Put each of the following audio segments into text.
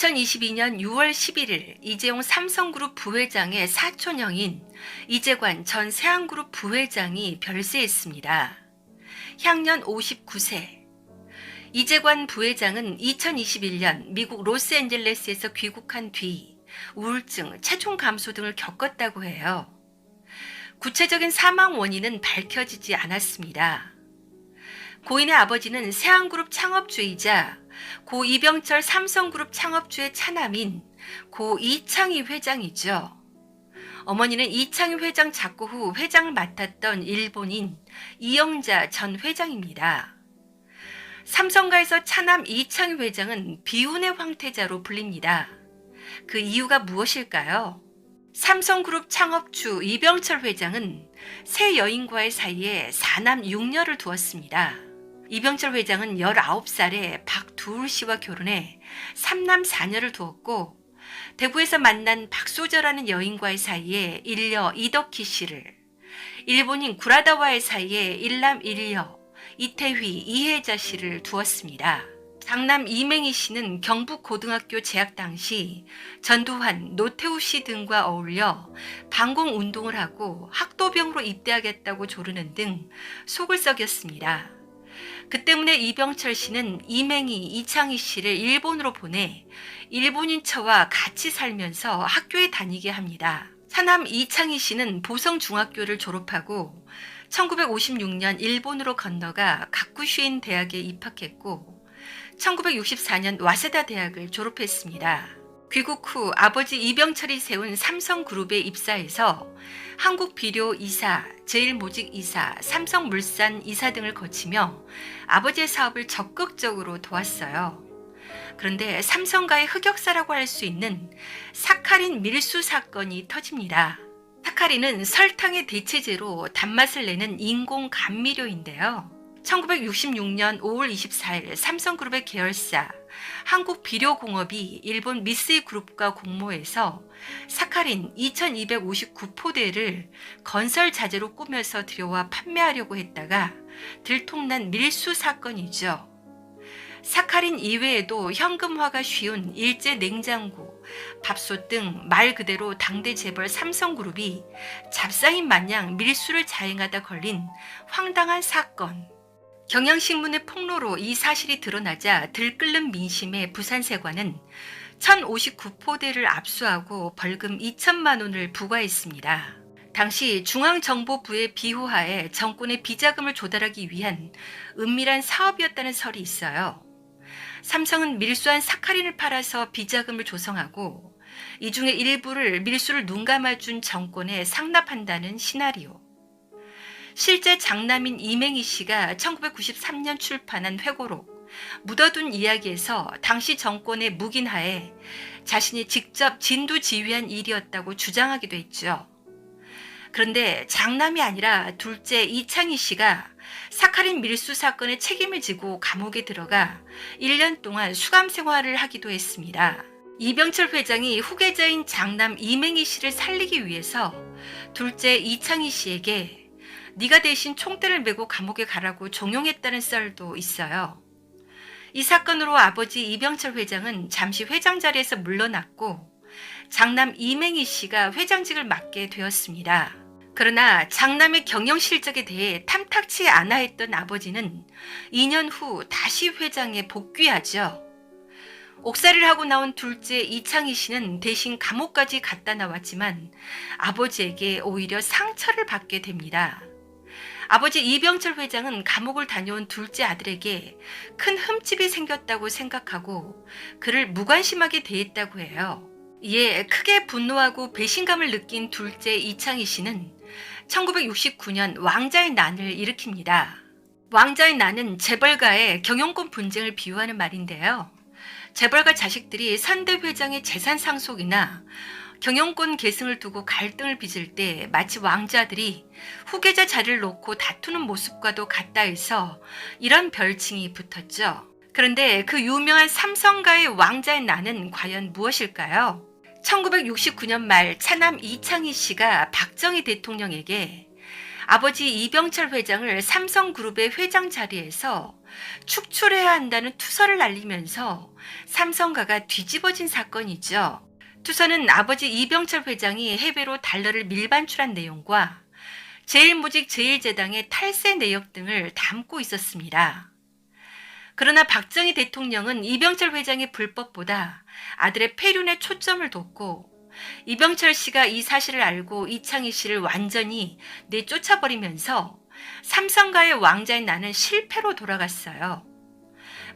2022년 6월 11일 이재용 삼성그룹 부회장의 사촌형인 이재관 전 세한그룹 부회장이 별세했습니다. 향년 59세. 이재관 부회장은 2021년 미국 로스앤젤레스에서 귀국한 뒤 우울증, 체중 감소 등을 겪었다고 해요. 구체적인 사망 원인은 밝혀지지 않았습니다. 고인의 아버지는 세한그룹 창업주이자 고 이병철 삼성그룹 창업주의 차남인 고 이창희 회장이죠. 어머니는 이창희 회장 작고 후 회장을 맡았던 일본인 이영자 전 회장입니다. 삼성가에서 차남 이창희 회장은 비운의 황태자로 불립니다. 그 이유가 무엇일까요? 삼성그룹 창업주 이병철 회장은 세 여인과의 사이에 4남 6녀를 두었습니다. 이병철 회장은 19살에 박두울 씨와 결혼해 3남 4녀를 두었고 대구에서 만난 박소저라는 여인과의 사이에 일녀 이덕희 씨를, 일본인 구라다와의 사이에 일남 1녀 이태휘 이혜자 씨를 두었습니다. 장남 이맹희 씨는 경북고등학교 재학 당시 전두환, 노태우 씨 등과 어울려 반공운동을 하고 학도병으로 입대하겠다고 조르는 등 속을 썩였습니다. 그 때문에 이병철 씨는 이맹희, 이창희 씨를 일본으로 보내 일본인 처와 같이 살면서 학교에 다니게 합니다. 차남 이창희 씨는 보성중학교를 졸업하고 1956년 일본으로 건너가 가쿠슈인 대학에 입학했고 1964년 와세다 대학을 졸업했습니다. 귀국 후 아버지 이병철이 세운 삼성그룹에 입사해서 한국비료이사, 제일모직이사, 삼성물산 이사 등을 거치며 아버지의 사업을 적극적으로 도왔어요. 그런데 삼성가의 흑역사라고 할 수 있는 사카린 밀수 사건이 터집니다. 사카린은 설탕의 대체제로 단맛을 내는 인공 감미료인데요. 1966년 5월 24일 삼성그룹의 계열사 한국비료공업이 일본 미쓰이그룹과 공모해서 사카린 2259포대를 건설 자재로 꾸며서 들여와 판매하려고 했다가 들통난 밀수 사건이죠. 사카린 이외에도 현금화가 쉬운 일제 냉장고, 밥솥 등 말 그대로 당대 재벌 삼성그룹이 잡상인 마냥 밀수를 자행하다 걸린 황당한 사건. 경향신문의 폭로로 이 사실이 드러나자 들끓는 민심의 부산세관은 1059포대를 압수하고 벌금 2천만 원을 부과했습니다. 당시 중앙정보부의 비호하에 정권의 비자금을 조달하기 위한 은밀한 사업이었다는 설이 있어요. 삼성은 밀수한 사카린을 팔아서 비자금을 조성하고 이 중에 일부를 밀수를 눈감아준 정권에 상납한다는 시나리오. 실제 장남인 이맹희 씨가 1993년 출판한 회고록 묻어둔 이야기에서 당시 정권의 묵인하에 자신이 직접 진두지휘한 일이었다고 주장하기도 했죠. 그런데 장남이 아니라 둘째 이창희 씨가 사카린 밀수 사건의 책임을 지고 감옥에 들어가 1년 동안 수감 생활을 하기도 했습니다. 이병철 회장이 후계자인 장남 이맹희 씨를 살리기 위해서 둘째 이창희 씨에게 네가 대신 총대를 메고 감옥에 가라고 종용했다는 썰도 있어요. 이 사건으로 아버지 이병철 회장은 잠시 회장 자리에서 물러났고 장남 이맹희 씨가 회장직을 맡게 되었습니다. 그러나 장남의 경영 실적에 대해 탐탁치 않아 했던 아버지는 2년 후 다시 회장에 복귀하죠. 옥살이를 하고 나온 둘째 이창희 씨는 대신 감옥까지 갔다 나왔지만 아버지에게 오히려 상처를 받게 됩니다. 아버지 이병철 회장은 감옥을 다녀온 둘째 아들에게 큰 흠집이 생겼다고 생각하고 그를 무관심하게 대했다고 해요. 이에 크게 분노하고 배신감을 느낀 둘째 이창희 씨는 1969년 왕자의 난을 일으킵니다. 왕자의 난은 재벌가의 경영권 분쟁을 비유하는 말인데요. 재벌가 자식들이 선대 회장의 재산 상속이나 경영권 계승을 두고 갈등을 빚을 때 마치 왕자들이 후계자 자리를 놓고 다투는 모습과도 같다 해서 이런 별칭이 붙었죠. 그런데 그 유명한 삼성가의 왕자의 난은 과연 무엇일까요? 1969년 말 차남 이창희 씨가 박정희 대통령에게 아버지 이병철 회장을 삼성그룹의 회장 자리에서 축출해야 한다는 투서를 날리면서 삼성가가 뒤집어진 사건이죠. 투서는 아버지 이병철 회장이 해외로 달러를 밀반출한 내용과 제일모직 제일제당의 탈세 내역 등을 담고 있었습니다. 그러나 박정희 대통령은 이병철 회장의 불법보다 아들의 폐륜에 초점을 뒀고 이병철 씨가 이 사실을 알고 이창희 씨를 완전히 내쫓아버리면서 삼성가의 왕자인 나는 실패로 돌아갔어요.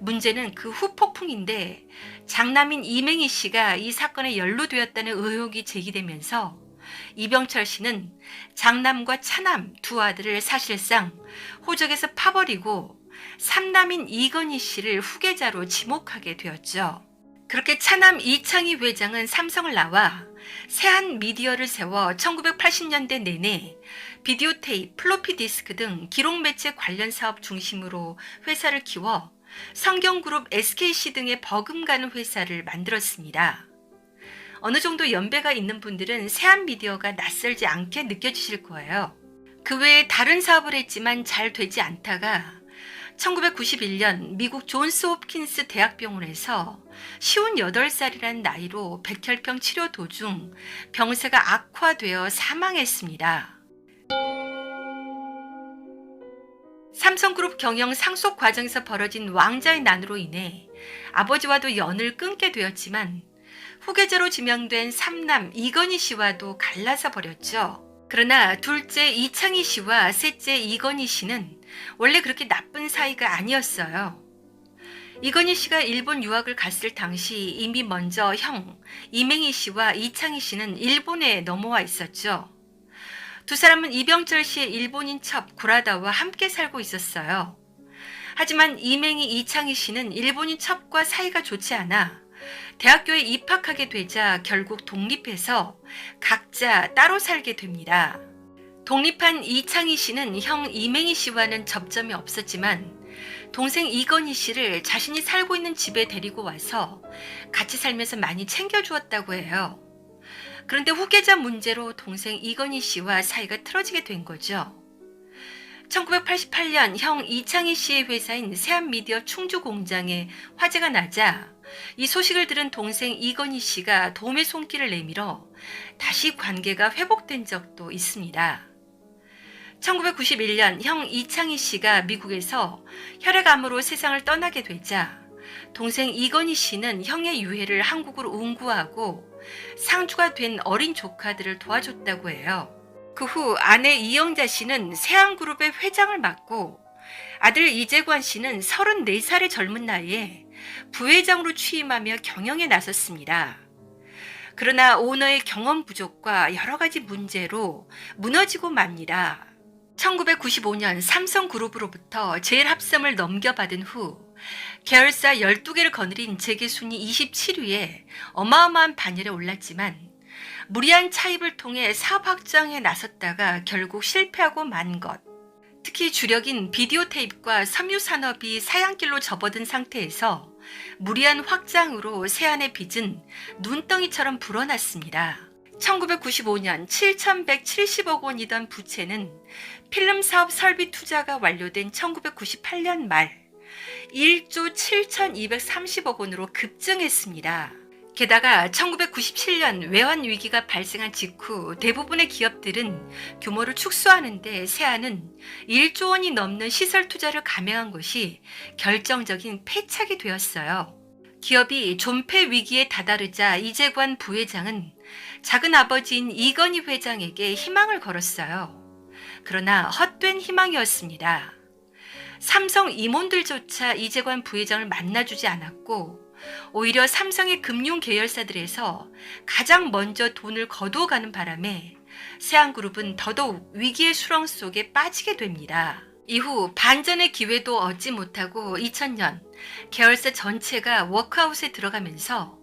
문제는 그 후 폭풍인데 장남인 이맹희 씨가 이 사건에 연루되었다는 의혹이 제기되면서 이병철 씨는 장남과 차남 두 아들을 사실상 호적에서 파버리고 삼남인 이건희 씨를 후계자로 지목하게 되었죠. 그렇게 차남 이창희 회장은 삼성을 나와 세한미디어를 세워 1980년대 내내 비디오 테이프, 플로피 디스크 등 기록 매체 관련 사업 중심으로 회사를 키워 성경그룹, SKC 등에 버금가는 회사를 만들었습니다. 어느 정도 연배가 있는 분들은 세한미디어가 낯설지 않게 느껴지실 거예요. 그 외에 다른 사업을 했지만 잘 되지 않다가 1991년 미국 존스 홉킨스 대학병원에서 58살이라는 나이로 백혈병 치료 도중 병세가 악화되어 사망했습니다. 삼성그룹 경영 상속 과정에서 벌어진 왕자의 난으로 인해 아버지와도 연을 끊게 되었지만 후계자로 지명된 삼남 이건희 씨와도 갈라서 버렸죠. 그러나 둘째 이창희 씨와 셋째 이건희 씨는 원래 그렇게 나쁜 사이가 아니었어요. 이건희 씨가 일본 유학을 갔을 당시 이미 먼저 형 이맹희 씨와 이창희 씨는 일본에 넘어와 있었죠. 두 사람은 이병철 씨의 일본인 첩 구라다와 함께 살고 있었어요. 하지만 이맹희 이창희 씨는 일본인 첩과 사이가 좋지 않아 대학교에 입학하게 되자 결국 독립해서 각자 따로 살게 됩니다. 독립한 이창희 씨는 형 이맹희 씨와는 접점이 없었지만 동생 이건희 씨를 자신이 살고 있는 집에 데리고 와서 같이 살면서 많이 챙겨주었다고 해요. 그런데 후계자 문제로 동생 이건희 씨와 사이가 틀어지게 된 거죠. 1988년 형 이창희 씨의 회사인 세한미디어 충주 공장에 화재가 나자 이 소식을 들은 동생 이건희 씨가 도움의 손길을 내밀어 다시 관계가 회복된 적도 있습니다. 1991년 형 이창희 씨가 미국에서 혈액암으로 세상을 떠나게 되자 동생 이건희 씨는 형의 유해를 한국으로 운구하고 상주가 된 어린 조카들을 도와줬다고 해요. 그 후 아내 이영자 씨는 세한그룹의 회장을 맡고 아들 이재관 씨는 34살의 젊은 나이에 부회장으로 취임하며 경영에 나섰습니다. 그러나 오너의 경험 부족과 여러 가지 문제로 무너지고 맙니다. 1995년 삼성그룹으로부터 제일합섬을 넘겨받은 후 계열사 12개를 거느린 재계순위 27위에 어마어마한 반열에 올랐지만 무리한 차입을 통해 사업 확장에 나섰다가 결국 실패하고 만 것. 특히 주력인 비디오 테이프과 섬유 산업이 사양길로 접어든 상태에서 무리한 확장으로 세안의 빚은 눈덩이처럼 불어났습니다. 1995년 7,170억 원이던 부채는 필름 사업 설비 투자가 완료된 1998년 말 1조 7,230억 원으로 급증했습니다. 게다가 1997년 외환 위기가 발생한 직후 대부분의 기업들은 규모를 축소하는 데 세안은 1조 원이 넘는 시설 투자를 감행한 것이 결정적인 패착이 되었어요. 기업이 존폐 위기에 다다르자 이재관 부회장은 작은 아버지인 이건희 회장에게 희망을 걸었어요. 그러나 헛된 희망이었습니다. 삼성 임원들조차 이재관 부회장을 만나주지 않았고 오히려 삼성의 금융 계열사들에서 가장 먼저 돈을 거두어가는 바람에 세한그룹은 더더욱 위기의 수렁 속에 빠지게 됩니다. 이후 반전의 기회도 얻지 못하고 2000년 계열사 전체가 워크아웃에 들어가면서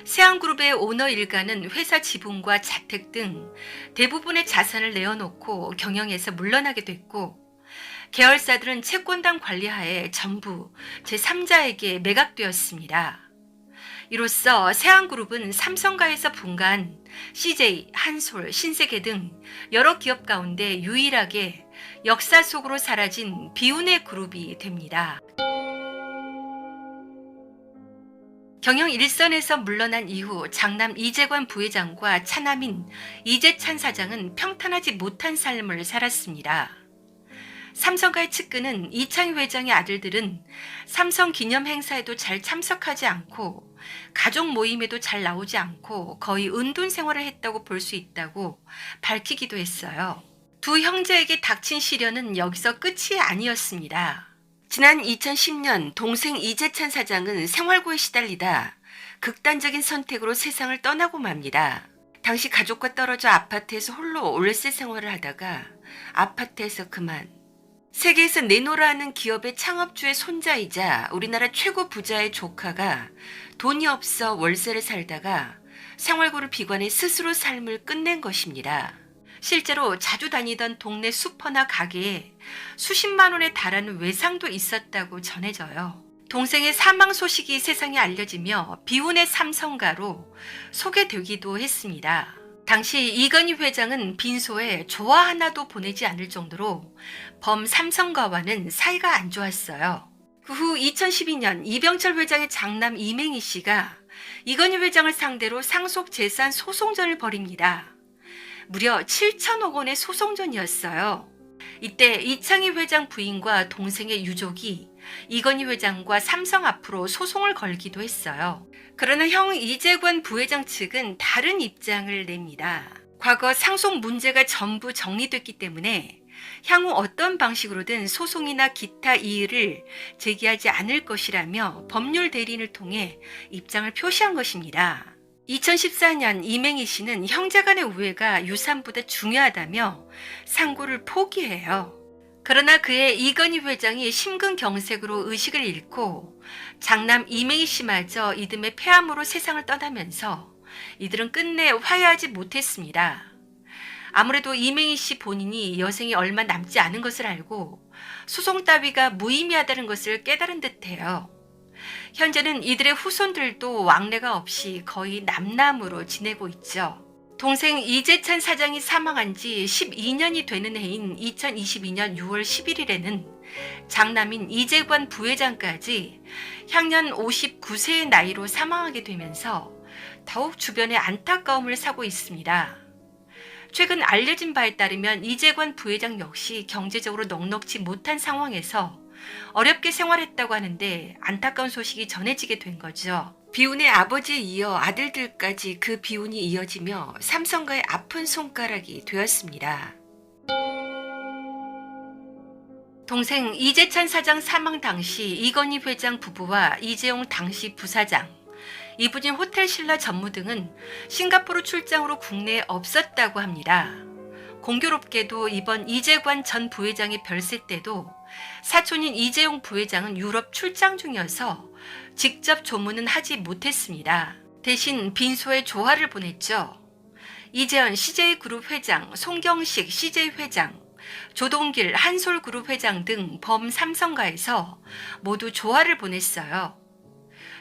세한그룹의 오너 일가는 회사 지분과 자택 등 대부분의 자산을 내어놓고 경영에서 물러나게 됐고 계열사들은 채권단 관리하에 전부 제3자에게 매각되었습니다. 이로써 세한그룹은 삼성가에서 분가한 CJ, 한솔, 신세계 등 여러 기업 가운데 유일하게 역사 속으로 사라진 비운의 그룹이 됩니다. 경영 일선에서 물러난 이후 장남 이재관 부회장과 차남인 이재찬 사장은 평탄하지 못한 삶을 살았습니다. 삼성과의 측근은 이창희 회장의 아들들은 삼성 기념 행사에도 잘 참석하지 않고 가족 모임에도 잘 나오지 않고 거의 은둔 생활을 했다고 볼 수 있다고 밝히기도 했어요. 두 형제에게 닥친 시련은 여기서 끝이 아니었습니다. 지난 2010년 동생 이재찬 사장은 생활고에 시달리다 극단적인 선택으로 세상을 떠나고 맙니다. 당시 가족과 떨어져 아파트에서 홀로 월세 생활을 하다가 아파트에서 그만. 세계에서 네노라는 기업의 창업주의 손자이자 우리나라 최고 부자의 조카가 돈이 없어 월세를 살다가 생활고를 비관해 스스로 삶을 끝낸 것입니다. 실제로 자주 다니던 동네 슈퍼나 가게에 수십만 원에 달하는 외상도 있었다고 전해져요. 동생의 사망 소식이 세상에 알려지며 비운의 삼성가로 소개되기도 했습니다. 당시 이건희 회장은 빈소에 조화 하나도 보내지 않을 정도로 범 삼성가와는 사이가 안 좋았어요. 그 후 2012년 이병철 회장의 장남 이맹희 씨가 이건희 회장을 상대로 상속재산 소송전을 벌입니다. 무려 7천억 원의 소송전이었어요. 이때 이창희 회장 부인과 동생의 유족이 이건희 회장과 삼성 앞으로 소송을 걸기도 했어요. 그러나 형 이재관 부회장 측은 다른 입장을 냅니다. 과거 상속 문제가 전부 정리됐기 때문에 향후 어떤 방식으로든 소송이나 기타 이의를 제기하지 않을 것이라며 법률 대리인을 통해 입장을 표시한 것입니다. 2014년 이맹희 씨는 형제간의 우애가 유산보다 중요하다며 상고를 포기해요. 그러나 그의 이건희 회장이 심근경색으로 의식을 잃고 장남 이맹희 씨마저 이듬해 폐암으로 세상을 떠나면서 이들은 끝내 화해하지 못했습니다. 아무래도 이맹희 씨 본인이 여생이 얼마 남지 않은 것을 알고 소송 따위가 무의미하다는 것을 깨달은 듯해요. 현재는 이들의 후손들도 왕래가 없이 거의 남남으로 지내고 있죠. 동생 이재찬 사장이 사망한 지 12년이 되는 해인 2022년 6월 11일에는 장남인 이재관 부회장까지 향년 59세의 나이로 사망하게 되면서 더욱 주변에 안타까움을 사고 있습니다. 최근 알려진 바에 따르면 이재관 부회장 역시 경제적으로 넉넉지 못한 상황에서 어렵게 생활했다고 하는데 안타까운 소식이 전해지게 된 거죠. 비운의 아버지에 이어 아들들까지 그 비운이 이어지며 삼성가의 아픈 손가락이 되었습니다. 동생 이재찬 사장 사망 당시 이건희 회장 부부와 이재용 당시 부사장, 이부진 호텔신라 전무 등은 싱가포르 출장으로 국내에 없었다고 합니다. 공교롭게도 이번 이재관 전 부회장의 별세 때도 사촌인 이재용 부회장은 유럽 출장 중이어서 직접 조문은 하지 못했습니다. 대신 빈소에 조화를 보냈죠. 이재현 CJ그룹 회장, 송경식 CJ 회장, 조동길 한솔그룹 회장 등 범 삼성가에서 모두 조화를 보냈어요.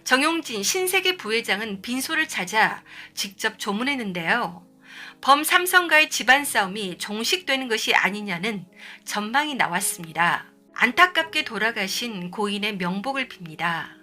정용진 신세계 부회장은 빈소를 찾아 직접 조문했는데요. 범 삼성가의 집안 싸움이 종식되는 것이 아니냐는 전망이 나왔습니다. 안타깝게 돌아가신 고인의 명복을 빕니다.